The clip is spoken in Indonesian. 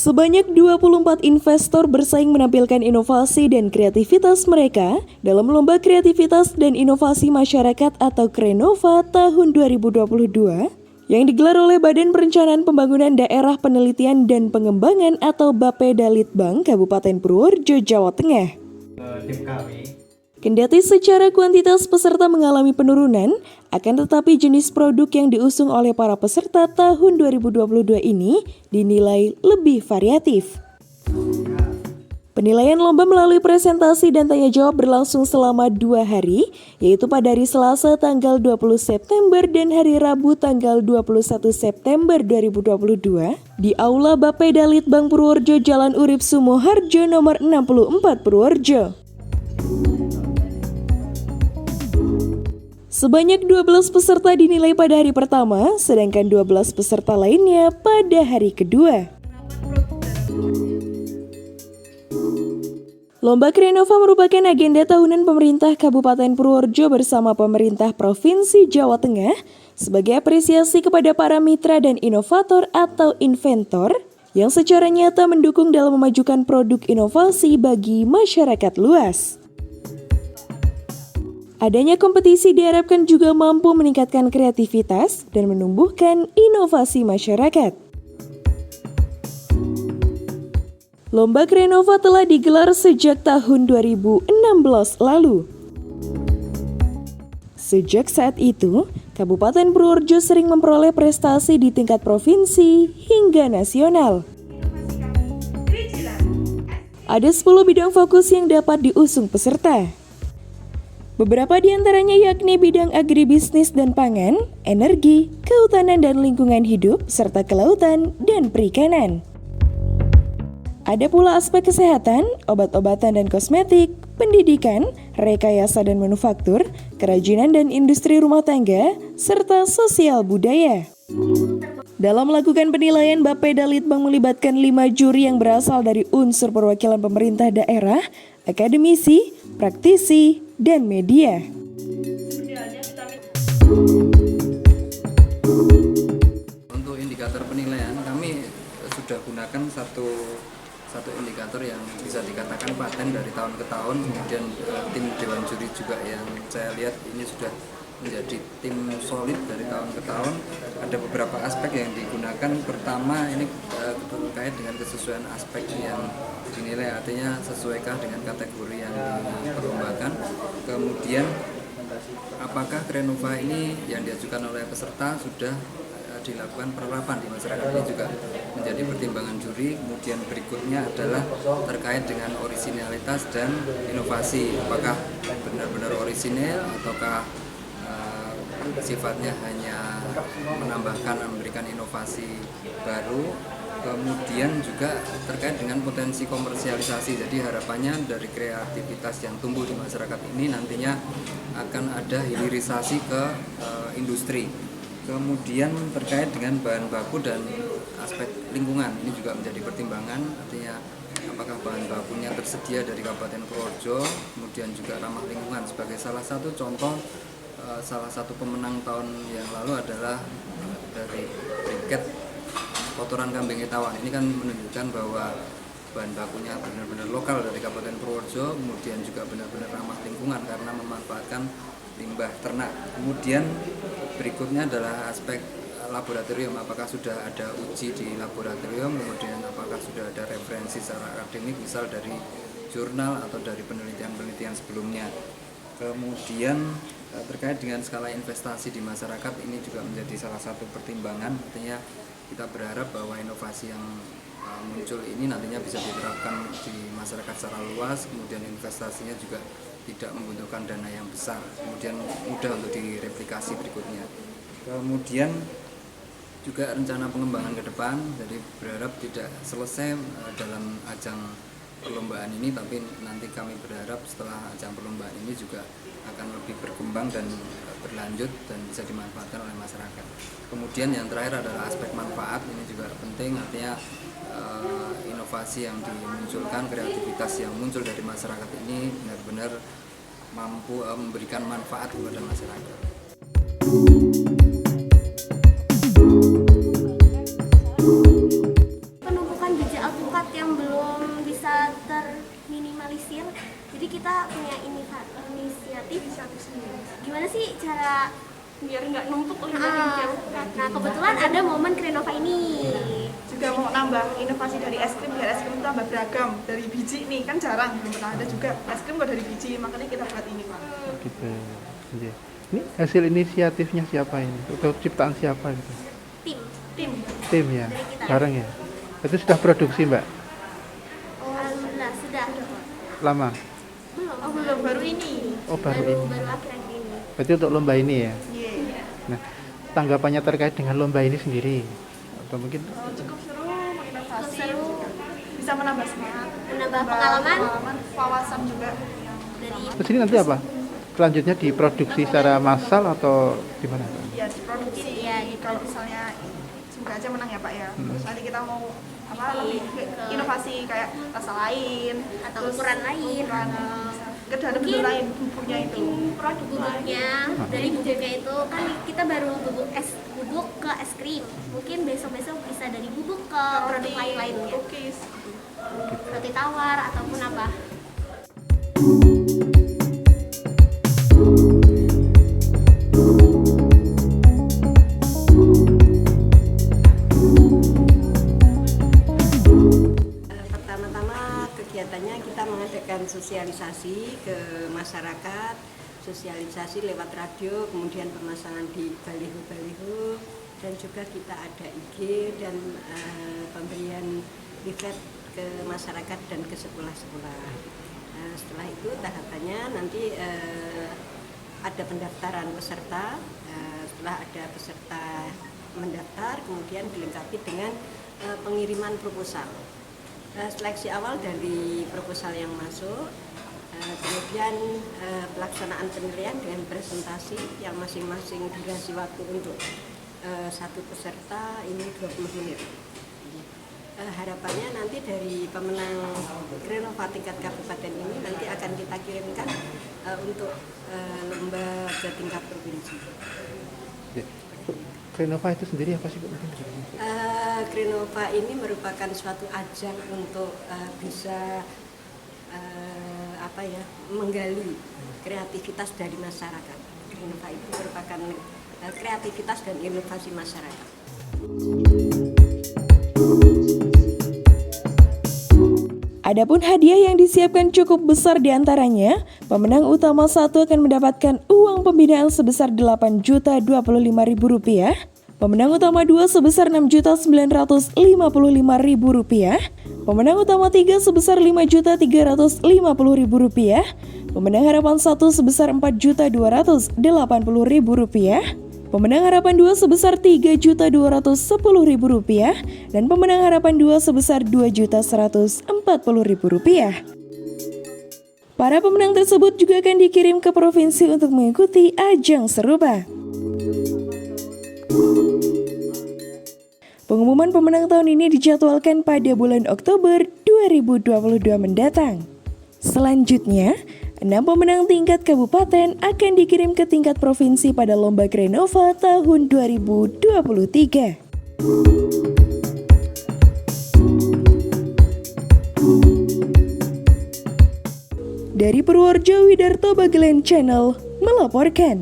Sebanyak 24 investor bersaing menampilkan inovasi dan kreativitas mereka dalam Lomba Kreativitas dan Inovasi Masyarakat atau Krenova tahun 2022 yang digelar oleh Badan Perencanaan Pembangunan Daerah Penelitian dan Pengembangan atau Bapeda Litbang Kabupaten Purworejo, Jawa Tengah. Tim kami Kendati secara kuantitas peserta mengalami penurunan, akan tetapi jenis produk yang diusung oleh para peserta tahun 2022 ini dinilai lebih variatif. Penilaian lomba melalui presentasi dan tanya jawab berlangsung selama 2 hari, yaitu pada hari Selasa tanggal 20 September dan hari Rabu tanggal 21 September 2022 di Aula Bapeda Litbang Purworejo, Jalan Urip Sumoharjo nomor 64 Purworejo. Sebanyak 12 peserta dinilai pada hari pertama, sedangkan 12 peserta lainnya pada hari kedua. Lomba Krenova merupakan agenda tahunan pemerintah Kabupaten Purworejo bersama pemerintah Provinsi Jawa Tengah sebagai apresiasi kepada para mitra dan inovator atau inventor yang secara nyata mendukung dalam memajukan produk inovasi bagi masyarakat luas. Adanya kompetisi diharapkan juga mampu meningkatkan kreativitas dan menumbuhkan inovasi masyarakat. Lomba Krenova telah digelar sejak tahun 2016 lalu. Sejak saat itu, Kabupaten Purworejo sering memperoleh prestasi di tingkat provinsi hingga nasional. Ada 10 bidang fokus yang dapat diusung peserta. Beberapa di antaranya yakni bidang agribisnis dan pangan, energi, kehutanan dan lingkungan hidup, serta kelautan dan perikanan. Ada pula aspek kesehatan, obat-obatan dan kosmetik, pendidikan, rekayasa dan manufaktur, kerajinan dan industri rumah tangga, serta sosial budaya. Dalam melakukan penilaian, Bapeda Litbang melibatkan 5 juri yang berasal dari unsur perwakilan pemerintah daerah, akademisi, praktisi, dan media. Untuk indikator penilaian, kami sudah gunakan satu indikator yang bisa dikatakan paten dari tahun ke tahun. Kemudian tim Dewan Juri juga yang saya lihat ini sudah menjadi tim solid dari tahun ke tahun. Ada beberapa aspek yang digunakan. Pertama, ini terkait dengan kesesuaian aspek yang dinilai, artinya sesuaikah dengan kategori yang diperlombakan. Kemudian apakah Krenova ini yang diajukan oleh peserta sudah dilakukan penerapan di masyarakat, ini juga menjadi pertimbangan juri. Kemudian berikutnya adalah terkait dengan orisinalitas dan inovasi, apakah benar-benar orisinal ataukah sifatnya hanya menambahkan, memberikan inovasi baru. Kemudian juga terkait dengan potensi komersialisasi, jadi harapannya dari kreativitas yang tumbuh di masyarakat ini nantinya akan ada hilirisasi ke industri. Kemudian terkait dengan bahan baku dan aspek lingkungan, ini juga menjadi pertimbangan, artinya apakah bahan bakunya tersedia dari Kabupaten Purworejo, kemudian juga ramah lingkungan. Sebagai salah satu contoh, salah satu pemenang tahun yang lalu adalah dari briket kotoran kambing Etawan. Ini kan menunjukkan bahwa bahan bakunya benar-benar lokal dari Kabupaten Purworejo, kemudian juga benar-benar ramah lingkungan karena memanfaatkan limbah ternak. Kemudian berikutnya adalah aspek laboratorium, apakah sudah ada uji di laboratorium, kemudian apakah sudah ada referensi secara akademik, misal dari jurnal atau dari penelitian-penelitian sebelumnya. Kemudian terkait dengan skala investasi di masyarakat, ini juga menjadi salah satu pertimbangan, artinya kita berharap bahwa inovasi yang muncul ini nantinya bisa diterapkan di masyarakat secara luas, kemudian investasinya juga tidak membutuhkan dana yang besar, kemudian mudah untuk direplikasi berikutnya. Kemudian juga rencana pengembangan ke depan, jadi berharap tidak selesai dalam ajang perlombaan ini, tapi nanti kami berharap setelah ajang perlombaan ini juga akan lebih berkembang dan berlanjut dan bisa dimanfaatkan oleh masyarakat. Kemudian yang terakhir adalah aspek manfaat, ini juga penting, artinya inovasi yang dimunculkan, kreativitas yang muncul dari masyarakat ini benar-benar mampu memberikan manfaat kepada masyarakat. Penumpukan biji alpukat bakat yang belum bisa terminimalisir. Jadi kita punya inisiatif sendiri. Gimana sih cara biar nggak numpuk limbah? Nah kebetulan ada momen Krenova ini. Juga mau nambah inovasi dari es krim biar es krim itu tambah beragam. Dari biji nih kan jarang, belum pernah ada juga es krim kok dari biji, makanya kita buat ini Pak. Gitu. Iya. Ini hasil inisiatifnya siapa ini? Atau ciptaan siapa gitu? Tim Tim ya, dari kita. bareng ya. Itu sudah produksi Mbak? Alhamdulillah sudah. Lama? Belum Baru ini. Oh baru ini. baru akhir-akhir ini. Berarti untuk lomba ini ya. Iya. Nah, tanggapannya terkait dengan lomba ini sendiri atau mungkin Cukup seru, menginovasi, Seru. bisa menambah semangat, Menambah pengalaman wawasan juga. dari terus ini nanti apa? Selanjutnya diproduksi secara massal atau gimana? Ya diproduksi. Iya, Kalau misalnya semoga aja menang ya Pak ya. Terus nanti kita mau lebih ke inovasi kayak rasa lain atau terus ukuran lain. ke dalam bentuk lain bumbunya itu. Produk bubuknya dari bubuknya itu kan kita baru bubuk ke es krim. Mungkin besok-besok bisa dari bubuk ke produk lain-lainnya. Cookies. Roti tawar ataupun apa. Pertama-tama kegiatannya kita mengadakan sosialisasi ke masyarakat, sosialisasi lewat radio, kemudian pemasangan di baliho-baliho, dan juga kita ada IG dan pemberian leaflet ke masyarakat dan ke sekolah-sekolah. Setelah itu tahapannya nanti ada pendaftaran peserta. Setelah ada peserta mendaftar, kemudian dilengkapi dengan pengiriman proposal. Seleksi awal dari proposal yang masuk, kemudian pelaksanaan penilaian dengan presentasi yang masing-masing durasi waktu untuk satu peserta ini 20 menit. Harapannya nanti dari pemenang Krenova tingkat kabupaten ini nanti akan kita kirimkan untuk lomba ke tingkat provinsi. Krenova itu sendiri apa sih Bu? Krenova ini merupakan suatu ajang untuk bisa menggali kreativitas dari masyarakat. Krenova itu merupakan kreativitas dan inovasi masyarakat. Adapun hadiah yang disiapkan cukup besar diantaranya, pemenang utama 1 akan mendapatkan uang pembinaan sebesar Rp8.025.000, pemenang utama 2 sebesar Rp6.955.000, pemenang utama 3 sebesar Rp5.350.000, pemenang harapan 1 sebesar Rp4.280.000, pemenang harapan 2 sebesar Rp3.210.000, dan pemenang harapan 2 sebesar Rp2.140.000. Para pemenang tersebut juga akan dikirim ke provinsi untuk mengikuti ajang serupa. Pengumuman pemenang tahun ini dijadwalkan pada bulan Oktober 2022 mendatang. Selanjutnya, 6 pemenang tingkat kabupaten akan dikirim ke tingkat provinsi pada Lomba Krenova tahun 2023. Dari Purworejo, Widarto Bagelen Channel melaporkan.